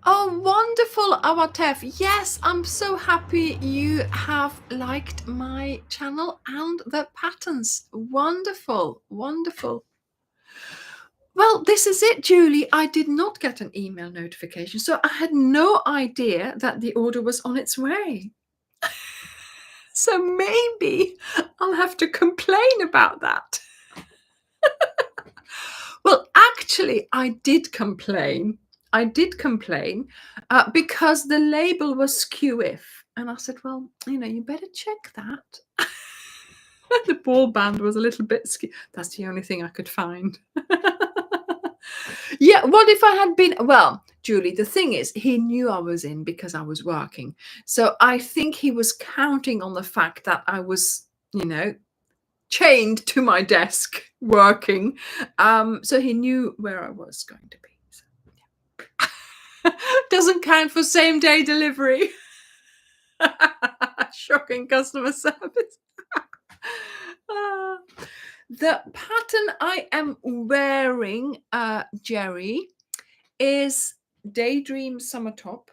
Oh, wonderful, Awatef. Yes, I'm so happy you have liked my channel and the patterns. Wonderful, wonderful. Well, this is it, Julie. I did not get an email notification, so I had no idea that the order was on its way. So maybe I'll have to complain about that. Well, actually, I did complain. Because the label was skew-if. And I said, well, you better check that. The ball band was a little bit skew. That's the only thing I could find. Yeah, what if I had been? Well, Julie, the thing is, he knew I was in because I was working. So I think he was counting on the fact that I was, chained to my desk working. So he knew where I was going to be. So, yeah. Doesn't count for same day delivery. Shocking customer service. The pattern I am wearing, Jerry, is Daydream Summer Top.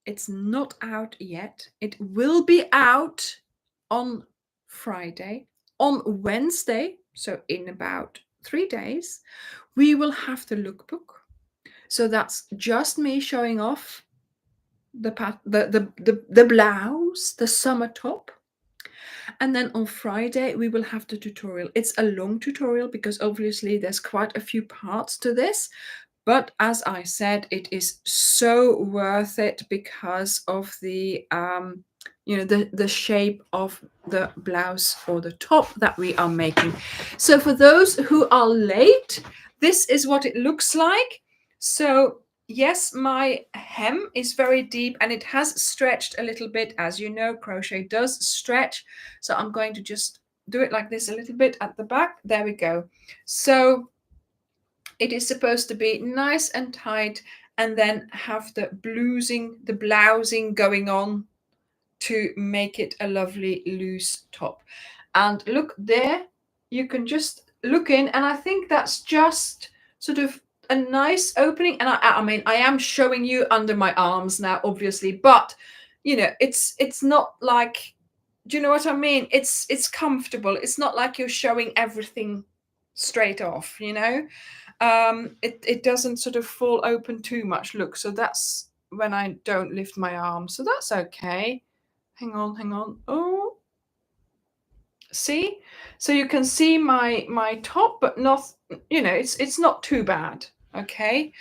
It's not out yet. It will be out on Friday. On Wednesday, so in about 3 days, we will have the lookbook. So that's just me showing off the blouse, the summer top. And then on Friday, we will have the tutorial. It's a long tutorial because obviously there's quite a few parts to this, But as I said, it is so worth it because of the the shape of the blouse or the top that we are making. So for those who are late, this is what it looks like. So yes, my hem is very deep and it has stretched a little bit. As you know, crochet does stretch. So I'm going to just do it like this a little bit at the back. There we go. So it is supposed to be nice and tight and then have the blousing going on to make it a lovely loose top. And look there, you can just look in, and I think that's just sort of a nice opening. And I mean, I am showing you under my arms now, obviously, but you know, it's not like, do you know what I mean? It's comfortable. It's not like you're showing everything straight off, you know. It doesn't sort of fall open too much. Look, so that's when I don't lift my arm, so that's okay. Hang on. Oh, see, so you can see my top, but not, you know, it's not too bad. Okay.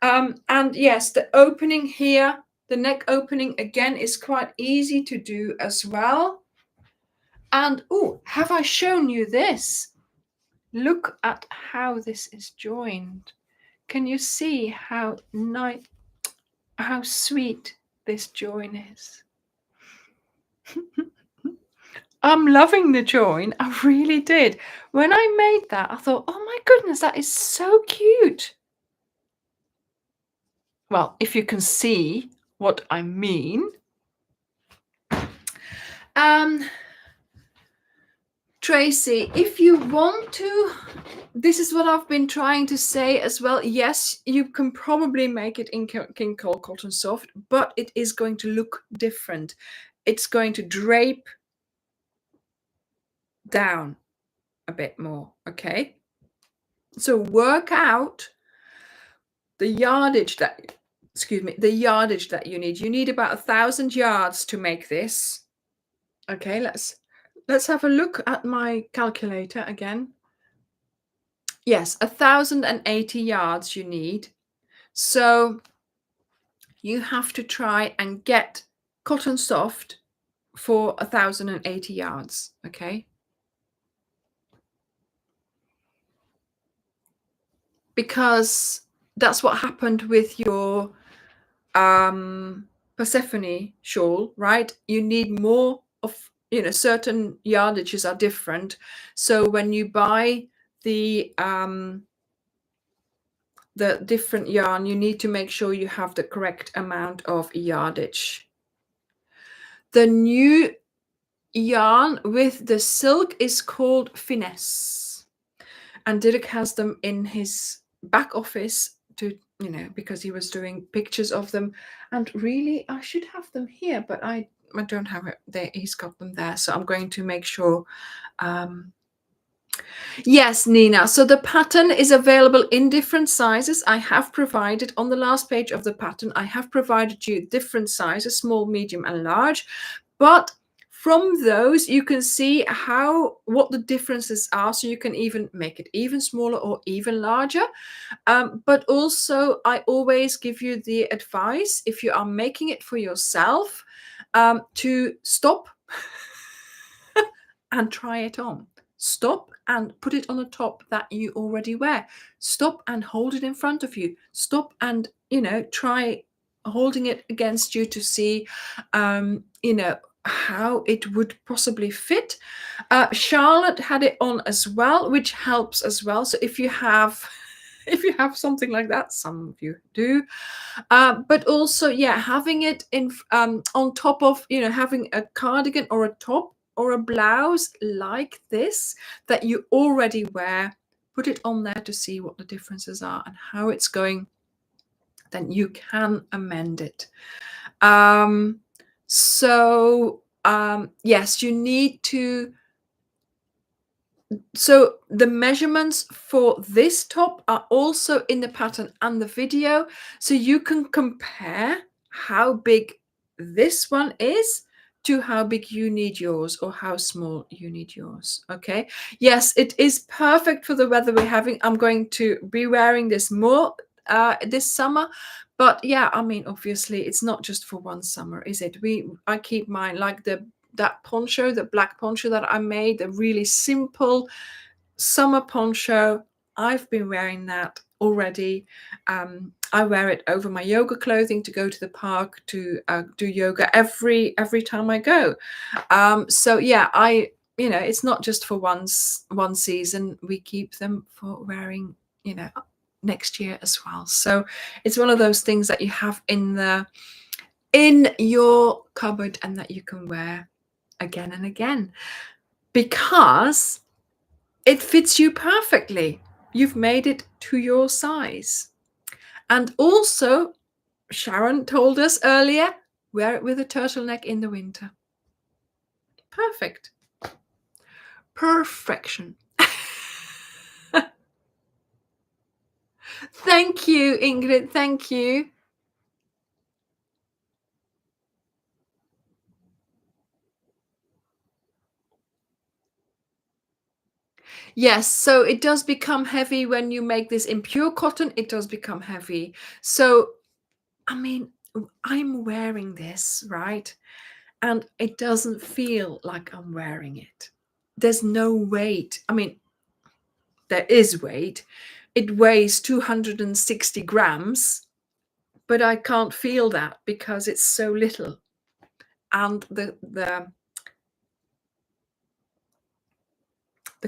And yes, the opening here, the neck opening again, is quite easy to do as well. And oh, have I shown you this? Look at how this is joined. Can you see how nice, how sweet this join is? I'm loving the join. I really did. When I made that, I thought, oh my goodness, that is so cute. Well, if you can see what I mean. Tracy, if you want to, this is what I've been trying to say as well. Yes, you can probably make it in King Cole Cotton Soft, but it is going to look different. It's going to drape down a bit more, okay? So work out the yardage that, the yardage that you need. You need about 1,000 yards to make this. Okay, let's have a look at my calculator again. Yes, 1,080 yards you need. So you have to try and get cotton soft for 1,080 yards, okay? Because that's what happened with your Persephone shawl, right? You need more of, you know, certain yardages are different. So when you buy the different yarn, you need to make sure you have the correct amount of yardage. The new yarn with the silk is called Finesse, and Dirk has them in his back office to, you know, because he was doing pictures of them. And really, I should have them here, but I don't have it there. He's got them there, so I'm going to make sure. Yes, Nina, so the pattern is available in different sizes. I have provided on the last page of the pattern, I have provided you different sizes, small, medium and large, but from those you can see what the differences are, so you can even make it even smaller or even larger. But also I always give you the advice, if you are making it for yourself, to stop and try it on. Stop and put it on a top that you already wear. Stop and hold it in front of you. Stop and, you know, try holding it against you to see, you know, how it would possibly fit. Charlotte had it on as well, which helps as well. So if you have something like that, some of you do, but also, yeah, having it in on top of, you know, having a cardigan or a top or a blouse like this that you already wear, put it on there to see what the differences are and how it's going. Then you can amend it. Yes, you need to. So the measurements for this top are also in the pattern and the video, so you can compare how big this one is to how big you need yours, or how small you need yours. Okay, yes, it is perfect for the weather we're having. I'm going to be wearing this more this summer. But yeah, I mean, obviously, it's not just for one summer, is it? I keep mine like that poncho, the black poncho that I made, the really simple summer poncho. I've been wearing that already. I wear it over my yoga clothing to go to the park to do yoga every time I go. So yeah, it's not just for one season. We keep them for wearing, next year as well. So it's one of those things that you have in your cupboard and that you can wear again and again because it fits you perfectly. You've made it to your size. And also, Sharon told us earlier, wear it with a turtleneck in the winter. Perfect. Perfection. Thank you, Ingrid. Thank you. Yes, so it does become heavy when you make this in pure cotton. It does become heavy. So, I mean, I'm wearing this, right? And it doesn't feel like I'm wearing it. There's no weight. I mean, there is weight. It weighs 260 grams, but I can't feel that because it's so little. And the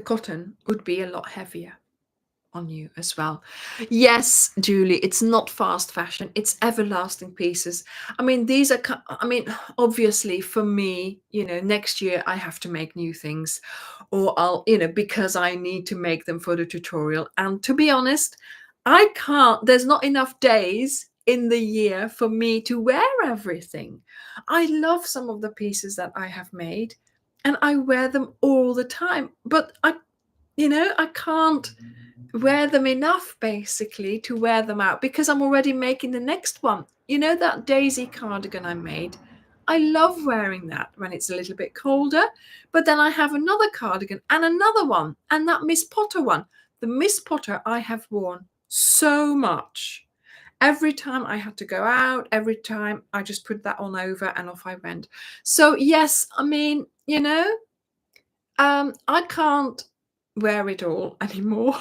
cotton would be a lot heavier on you as well. Yes, Julie, it's not fast fashion. It's everlasting pieces. I mean, obviously for me, next year I have to make new things or because I need to make them for the tutorial. And to be honest, there's not enough days in the year for me to wear everything. I love some of the pieces that I have made and I wear them all the time, but I can't wear them enough basically to wear them out because I'm already making the next one. That daisy cardigan I made, I love wearing that when it's a little bit colder, but then I have another cardigan and another one, and that Miss Potter one. The Miss Potter I have worn so much. Every time I had to go out, every time I just put that on over and off I went. So yes, I mean, I can't wear it all anymore.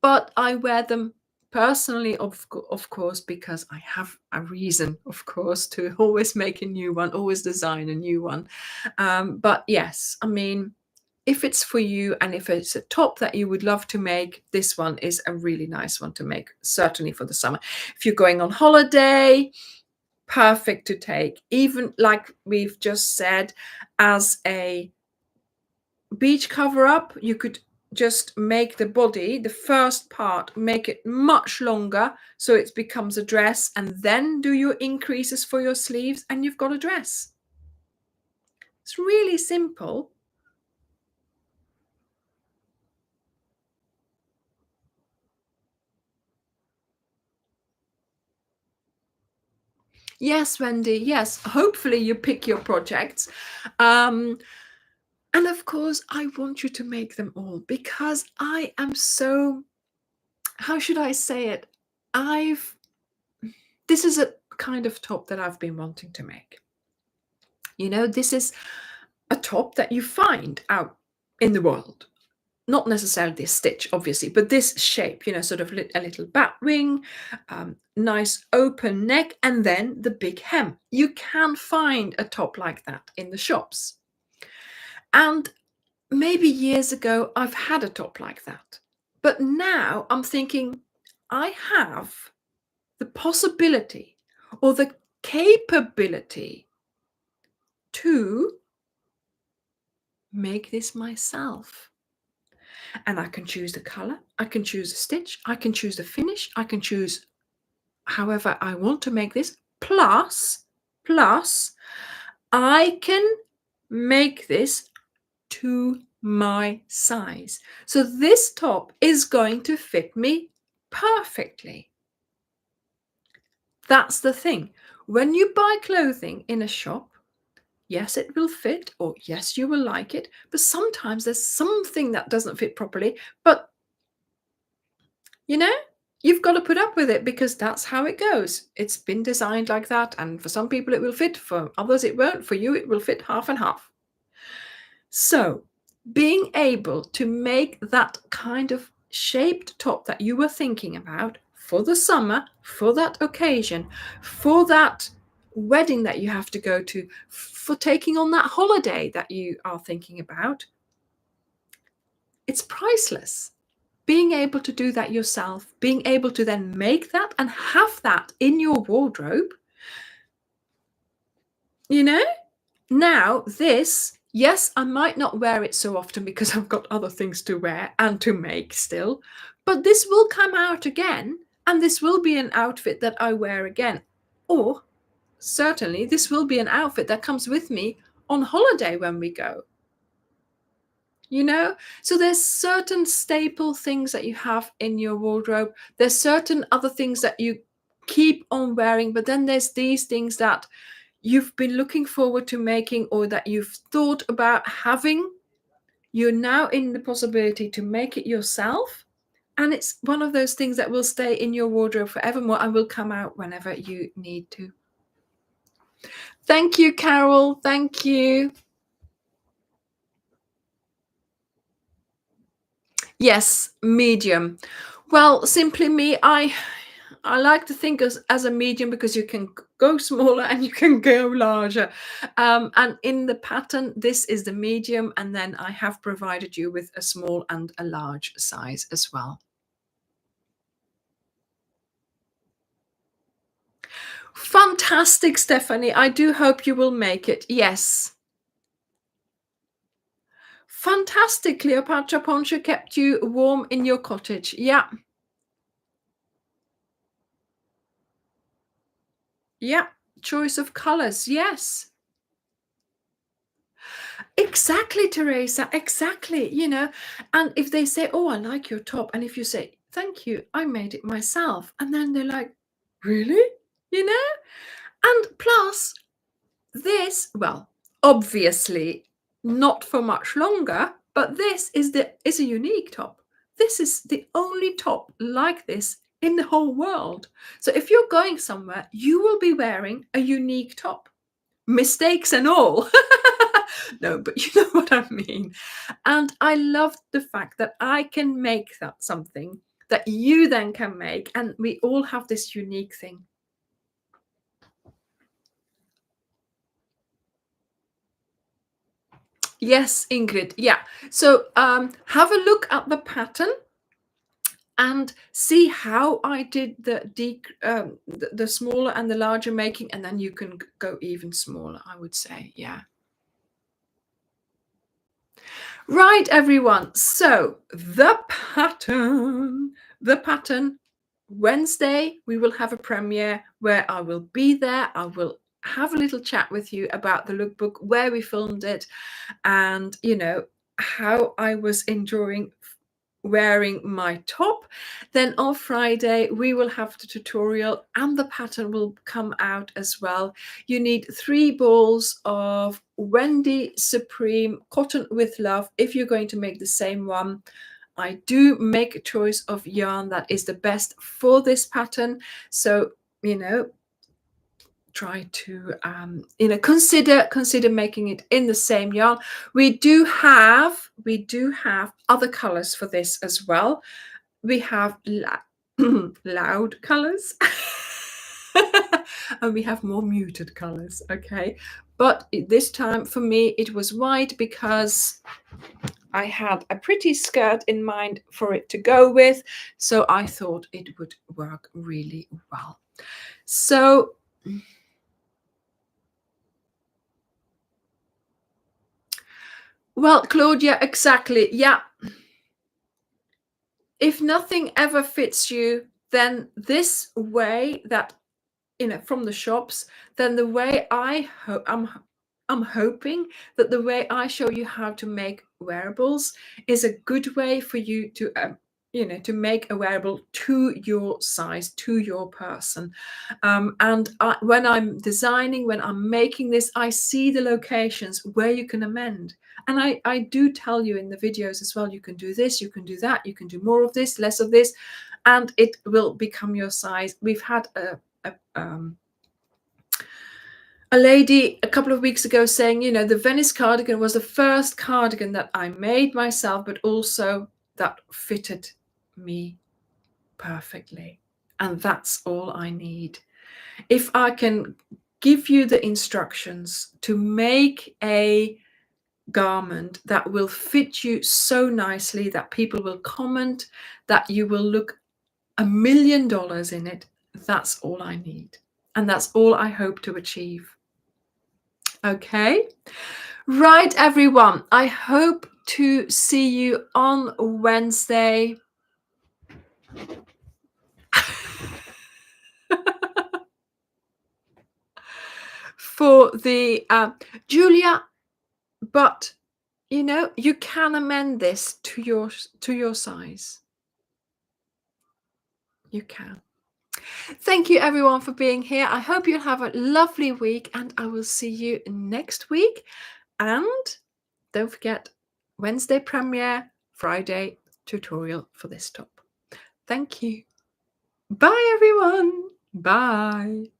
But I wear them personally, of course, because I have a reason, of course, to always make a new one, always design a new one. But yes, I mean, if it's for you and if it's a top that you would love to make, this one is a really nice one to make, certainly for the summer. If you're going on holiday, perfect to take. Even like we've just said, as a beach cover up, you could just make the body, the first part, make it much longer so it becomes a dress, and then do your increases for your sleeves and you've got a dress. It's really simple. Yes, Wendy, yes, hopefully you pick your projects. And of course I want you to make them all because I am so, how should I say it, this is a kind of top that I've been wanting to make. This is a top that you find out in the world. Not necessarily a stitch, obviously, but this shape, sort of a little bat wing, nice open neck, and then the big hem. You can find a top like that in the shops. And maybe years ago, I've had a top like that. But now I'm thinking, I have the possibility or the capability to make this myself. And I can choose the color, I can choose the stitch, I can choose the finish, I can choose however I want to make this. Plus, I can make this to my size. So this top is going to fit me perfectly. That's the thing. When you buy clothing in a shop, yes, it will fit, or yes, you will like it, but sometimes there's something that doesn't fit properly. But, you've got to put up with it because that's how it goes. It's been designed like that. And for some people, it will fit. For others, it won't. For you, it will fit half and half. So, being able to make that kind of shaped top that you were thinking about for the summer, for that occasion, for that wedding that you have to go to, for taking on that holiday that you are thinking about, it's priceless. Being able to do that yourself, being able to then make that and have that in your wardrobe, you know? Now, this, yes, I might not wear it so often because I've got other things to wear and to make still, but this will come out again, and this will be an outfit that I wear again. Or certainly, this will be an outfit that comes with me on holiday when we go. You know, so there's certain staple things that you have in your wardrobe. There's certain other things that you keep on wearing, but then there's these things that you've been looking forward to making or that you've thought about having. You're now in the possibility to make it yourself. And it's one of those things that will stay in your wardrobe forevermore and will come out whenever you need to. Thank you, Carol. Thank you. Yes, medium. Well, simply me, I like to think as a medium because you can go smaller and you can go larger. And in the pattern, this is the medium, and then I have provided you with a small and a large size as well. Fantastic, Stephanie. I do hope you will make it. Yes. Fantastic. Cleopatra Poncho kept you warm in your cottage. Yeah. Yeah. Choice of colors. Yes. Exactly, Teresa. Exactly. You know, and if they say, "Oh, I like your top," and if you say, "Thank you, I made it myself," and then they're like, "Really?" You know? And plus, this, well, obviously not for much longer, but this is a unique top. This is the only top like this in the whole world. So if you're going somewhere, you will be wearing a unique top. Mistakes and all. No, but you know what I mean. And I love the fact that I can make that something that you then can make, and we all have this unique thing. Yes, Ingrid. Yeah. So have a look at the pattern and see how I did the smaller and the larger making, and then you can go even smaller, I would say. Yeah. Right, everyone. So the pattern, Wednesday, we will have a premiere where I will be there. I will have a little chat with you about the lookbook, where we filmed it, and, you know, how I was enjoying wearing my top. Then on Friday we will have the tutorial and the pattern will come out as well. You need 3 balls of Wendy Supreme Cotton with Love if you're going to make the same one. I do make a choice of yarn that is the best for this pattern, so you know, try to consider making it in the same yarn. We do have other colors for this as well. We have loud colors and we have more muted colors. Okay, but this time for me it was white because I had a pretty skirt in mind for it to go with, so I thought it would work really well. So well, Claudia, exactly. Yeah. If nothing ever fits you, then this way that, you know, from the shops, then the way I'm hoping that the way I show you how to make wearables is a good way for you to you know, to make a wearable to your size, to your person. And when I'm designing, when I'm making this, I see the locations where you can amend. And I do tell you in the videos as well, you can do this, you can do that, you can do more of this, less of this. and it will become your size. We've had a lady a couple of weeks ago saying, you know, the Venice cardigan was the first cardigan that I made myself, but also that fitted me perfectly. And that's all I need. If I can give you the instructions to make a garment that will fit you so nicely that people will comment, that you will look $1 million in it, that's all I need. And that's all I hope to achieve. Okay. Right, everyone. I hope to see you on Wednesday. For the Julia, but you know, you can amend this to your size. You can. Thank you everyone for being here. I hope you have a lovely week, and I will see you next week. And don't forget, Wednesday premiere, Friday tutorial for this top. Thank you. Bye everyone. Bye.